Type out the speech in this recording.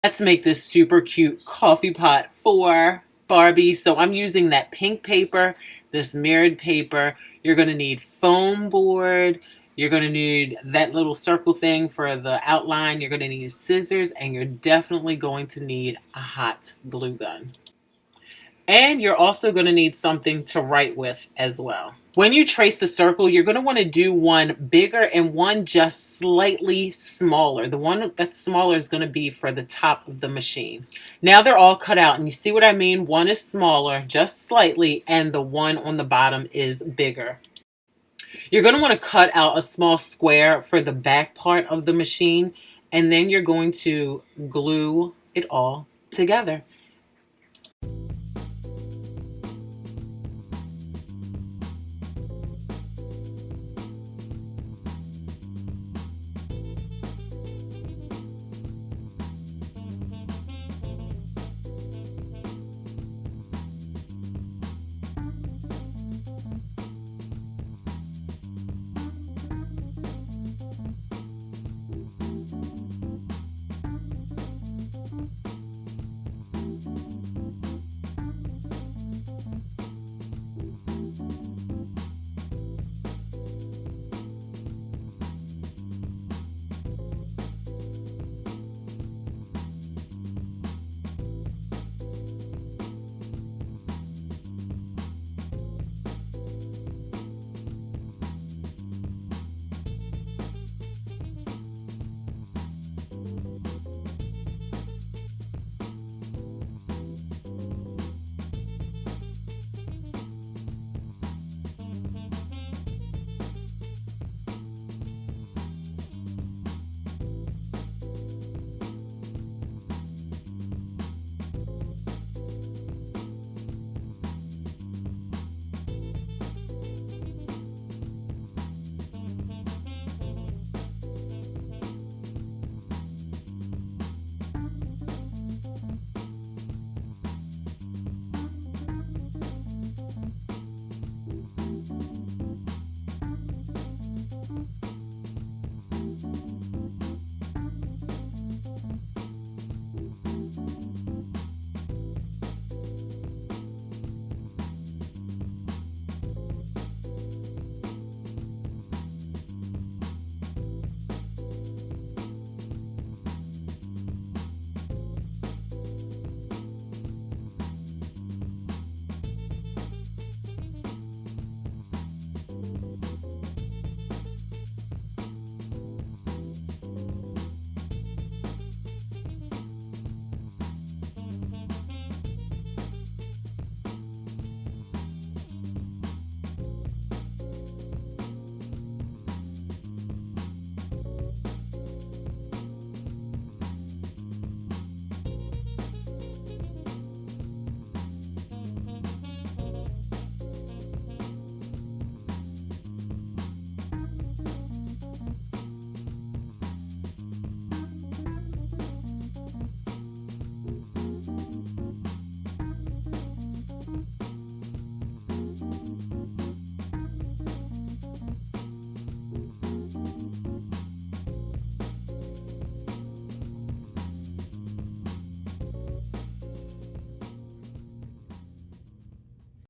Let's make this super cute coffee pot for Barbie. So I'm using that pink paper, this mirrored paper. You're going to need foam board. You're going to need that little circle thing for the outline. You're going to need scissors, and you're definitely going to need a hot glue gun. And you're also going to need something to write with as well. When you trace the circle, you're going to want to do one bigger and one just slightly smaller. The one that's smaller is going to be for the top of the machine. Now they're all cut out, and you see what I mean? One is smaller, just slightly, and the one on the bottom is bigger. You're going to want to cut out a small square for the back part of the machine, and then you're going to glue it all together.